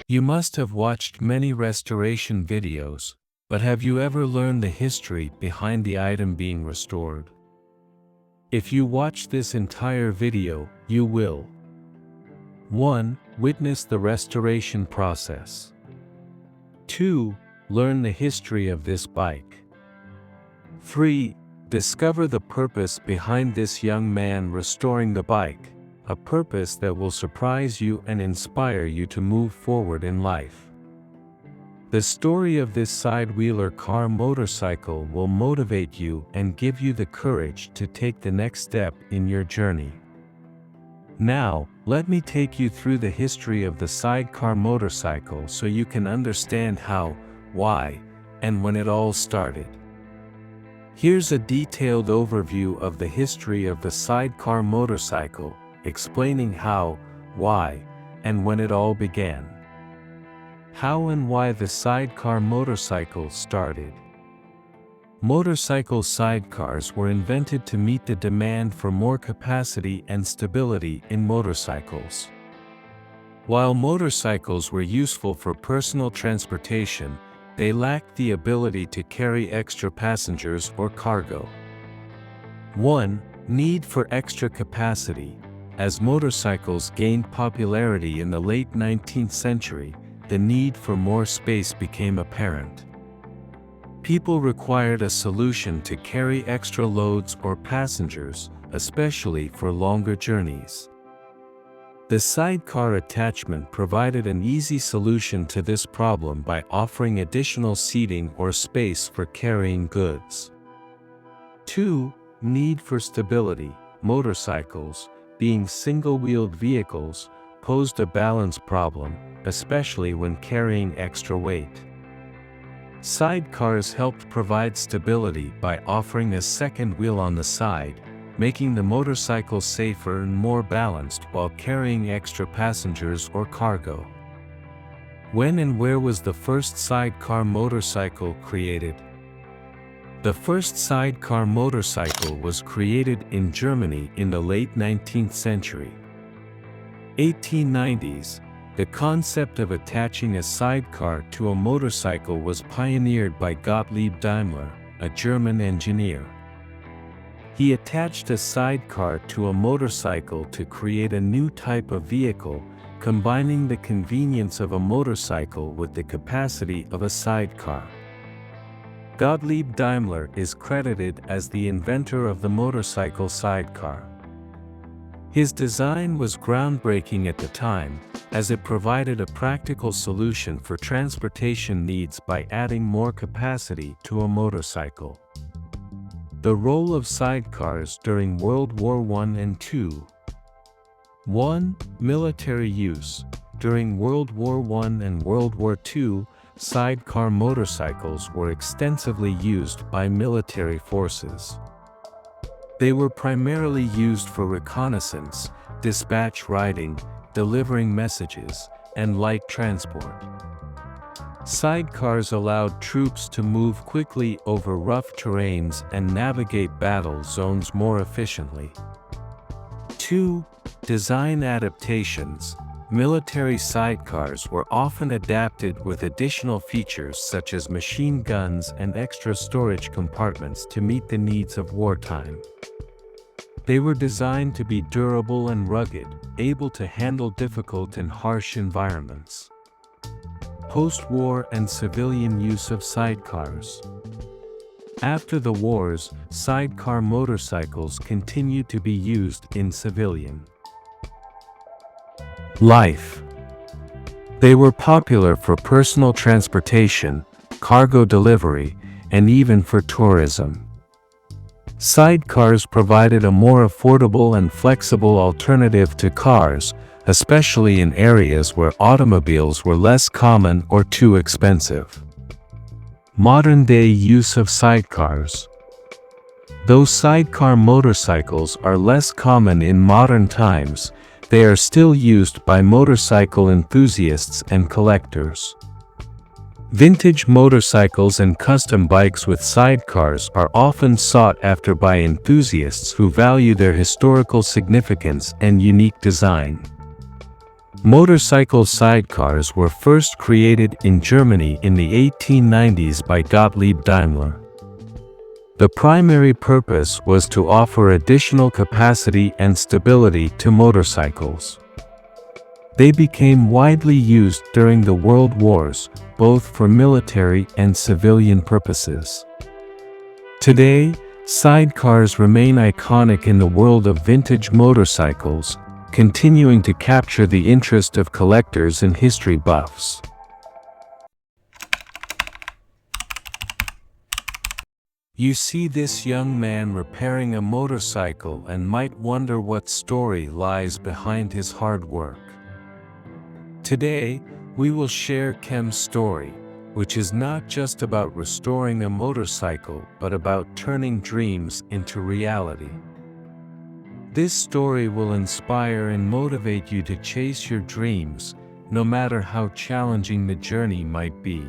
You must have watched many restoration videos, but have you ever learned the history behind the item being restored? If you watch this entire video, you will 1. Witness the restoration process. 2. Learn the history of this bike. 3. Discover the purpose behind this young man restoring the bike, a purpose that will surprise you and inspire you to move forward in life. The story of this side-wheeler car motorcycle will motivate you and give you the courage to take the next step in your journey. Now, let me take you through the history of the Sidecar motorcycle so you can understand how, why, and when it all started. Here's a detailed overview of the history of the Sidecar motorcycle, explaining how, why, and when it all began. How and why the Sidecar motorcycle started. Motorcycle sidecars were invented to meet the demand for more capacity and stability in motorcycles. While motorcycles were useful for personal transportation, they lacked the ability to carry extra passengers or cargo. 1. Need for extra capacity. As motorcycles gained popularity in the late 19th century, the need for more space became apparent. People required a solution to carry extra loads or passengers, especially for longer journeys. The sidecar attachment provided an easy solution to this problem by offering additional seating or space for carrying goods. 2. Need for stability. Motorcycles, being single-wheeled vehicles, posed a balance problem, especially when carrying extra weight. Sidecars helped provide stability by offering a second wheel on the side, making the motorcycle safer and more balanced while carrying extra passengers or cargo. When and where was the first sidecar motorcycle created? The first sidecar motorcycle was created in Germany in the late 19th century. 1890s, the concept of attaching a sidecar to a motorcycle was pioneered by Gottlieb Daimler, a German engineer. He attached a sidecar to a motorcycle to create a new type of vehicle, combining the convenience of a motorcycle with the capacity of a sidecar. Gottlieb Daimler is credited as the inventor of the motorcycle sidecar. His design was groundbreaking at the time, as it provided a practical solution for transportation needs by adding more capacity to a motorcycle. The role of sidecars during World War I and II. 1. Military use. During World War I and World War II, sidecar motorcycles were extensively used by military forces. They were primarily used for reconnaissance, dispatch riding, delivering messages, and light transport. Sidecars allowed troops to move quickly over rough terrains and navigate battle zones more efficiently. 2. Design adaptations. Military sidecars were often adapted with additional features such as machine guns and extra storage compartments to meet the needs of wartime. They were designed to be durable and rugged, able to handle difficult and harsh environments. Post-war and civilian use of sidecars. After the wars, sidecar motorcycles continued to be used in civilian life. They were popular for personal transportation, cargo delivery, and even for tourism. Sidecars provided a more affordable and flexible alternative to cars, especially in areas where automobiles were less common or too expensive. Modern-day use of sidecars. Though sidecar motorcycles are less common in modern times, they are still used by motorcycle enthusiasts and collectors. Vintage motorcycles and custom bikes with sidecars are often sought after by enthusiasts who value their historical significance and unique design. Motorcycle sidecars were first created in Germany in the 1890s by Gottlieb Daimler. The primary purpose was to offer additional capacity and stability to motorcycles. They became widely used during the World Wars, both for military and civilian purposes. Today, sidecars remain iconic in the world of vintage motorcycles, continuing to capture the interest of collectors and history buffs. You see this young man repairing a motorcycle and might wonder what story lies behind his hard work. Today, we will share Kem's story, which is not just about restoring a motorcycle but about turning dreams into reality. This story will inspire and motivate you to chase your dreams, no matter how challenging the journey might be.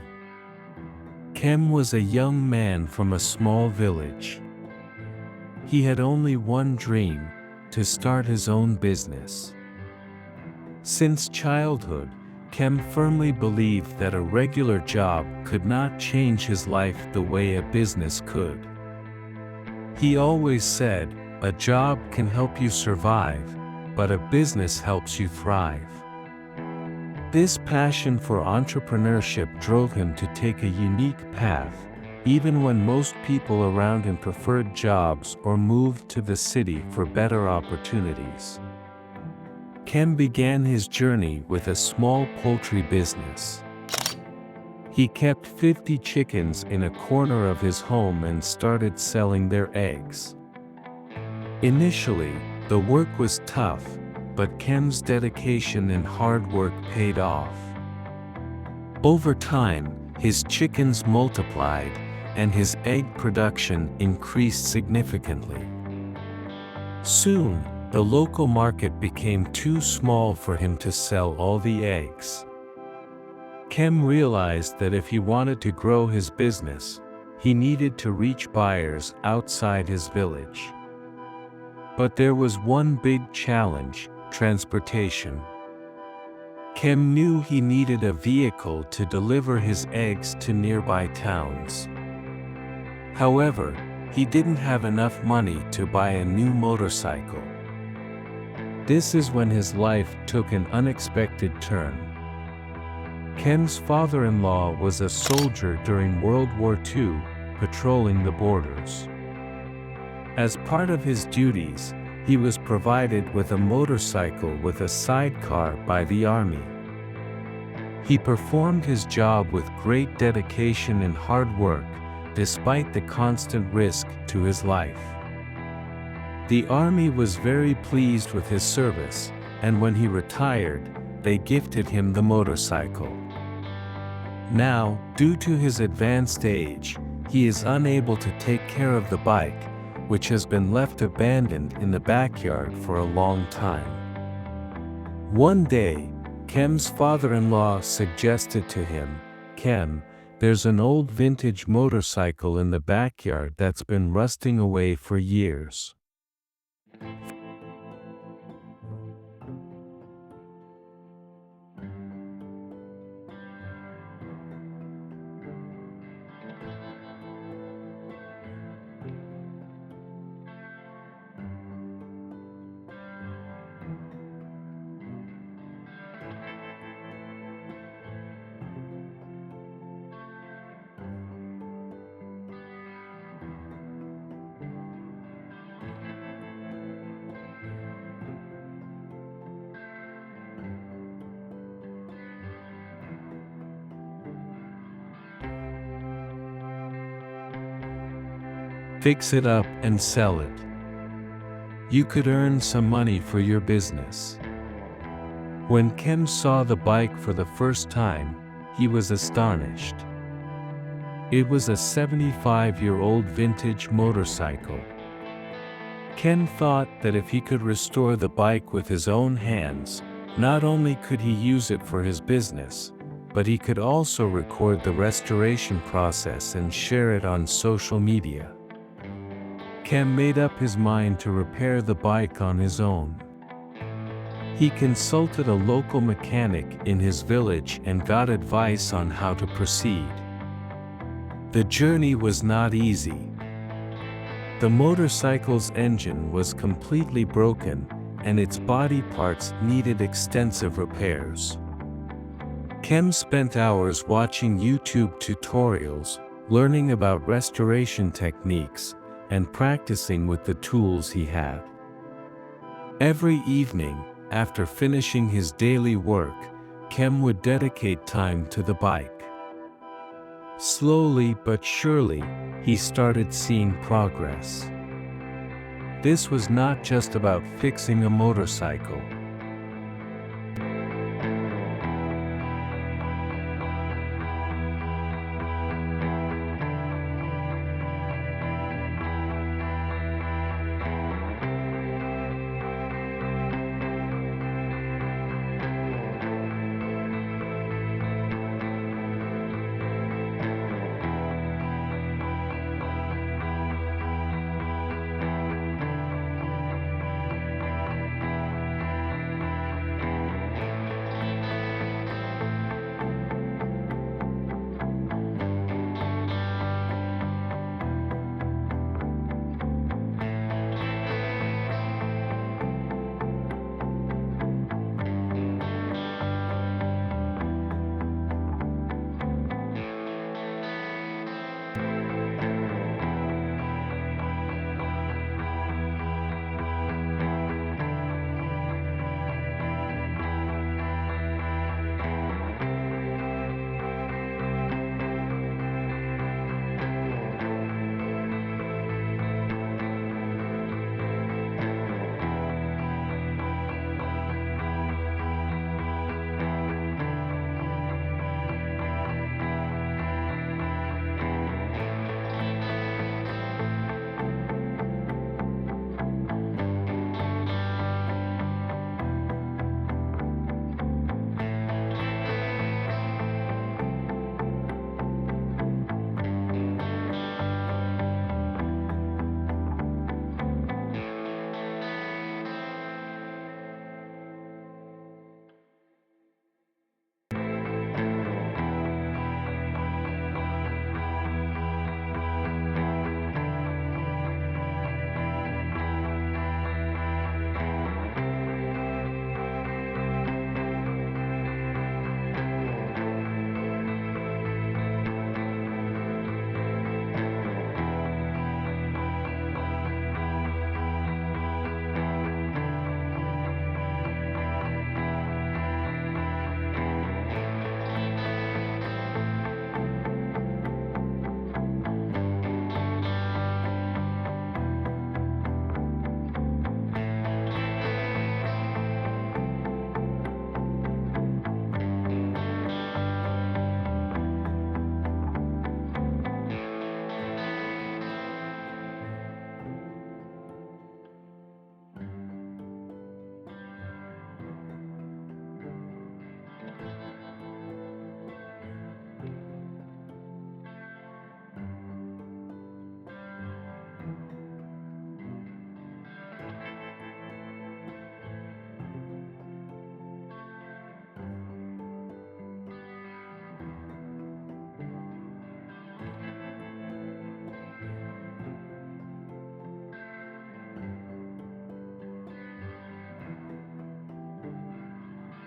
Kem was a young man from a small village. He had only one dream: to start his own business. Since childhood, Kem firmly believed that a regular job could not change his life the way a business could. He always said, "A job can help you survive, but a business helps you thrive." This passion for entrepreneurship drove him to take a unique path, even when most people around him preferred jobs or moved to the city for better opportunities. Kem began his journey with a small poultry business. He kept 50 chickens in a corner of his home and started selling their eggs. Initially, the work was tough, but Kem's dedication and hard work paid off. Over time, his chickens multiplied, and his egg production increased significantly. Soon, the local market became too small for him to sell all the eggs. Kem realized that if he wanted to grow his business, he needed to reach buyers outside his village. But there was one big challenge: transportation. Kem knew he needed a vehicle to deliver his eggs to nearby towns. However, he didn't have enough money to buy a new motorcycle. This is when his life took an unexpected turn. Kem's father-in-law was a soldier during World War II, patrolling the borders. As part of his duties, he was provided with a motorcycle with a sidecar by the army. He performed his job with great dedication and hard work, despite the constant risk to his life. The army was very pleased with his service, and when he retired, they gifted him the motorcycle. Now, due to his advanced age, he is unable to take care of the bike, which has been left abandoned in the backyard for a long time. One day, Kem's father-in-law suggested to him, "Kem, there's an old vintage motorcycle in the backyard that's been rusting away for years. Fix it up and sell it. You could earn some money for your business." When Kem saw the bike for the first time, he was astonished. It was a 75-year-old vintage motorcycle. Kem thought that if he could restore the bike with his own hands, not only could he use it for his business, but he could also record the restoration process and share it on social media. Kem made up his mind to repair the bike on his own. He consulted a local mechanic in his village and got advice on how to proceed. The journey was not easy. The motorcycle's engine was completely broken, and its body parts needed extensive repairs. Kem spent hours watching YouTube tutorials, learning about restoration techniques, and practicing with the tools he had. Every evening, after finishing his daily work, Kem would dedicate time to the bike. Slowly but surely, he started seeing progress. This was not just about fixing a motorcycle.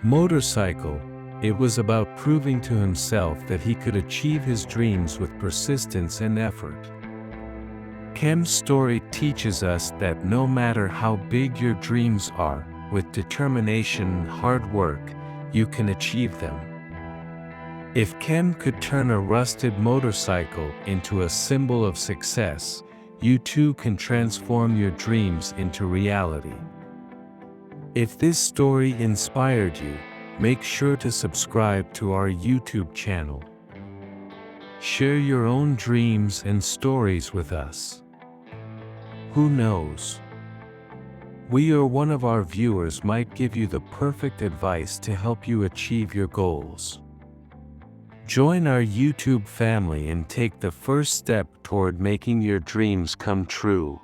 Motorcycle, it was about proving to himself that he could achieve his dreams with persistence and effort. Kem's story teaches us that no matter how big your dreams are, with determination and hard work, you can achieve them. If Kem could turn a rusted motorcycle into a symbol of success, you too can transform your dreams into reality. If this story inspired you, make sure to subscribe to our YouTube channel. Share your own dreams and stories with us. Who knows? We or one of our viewers might give you the perfect advice to help you achieve your goals. Join our YouTube family and take the first step toward making your dreams come true.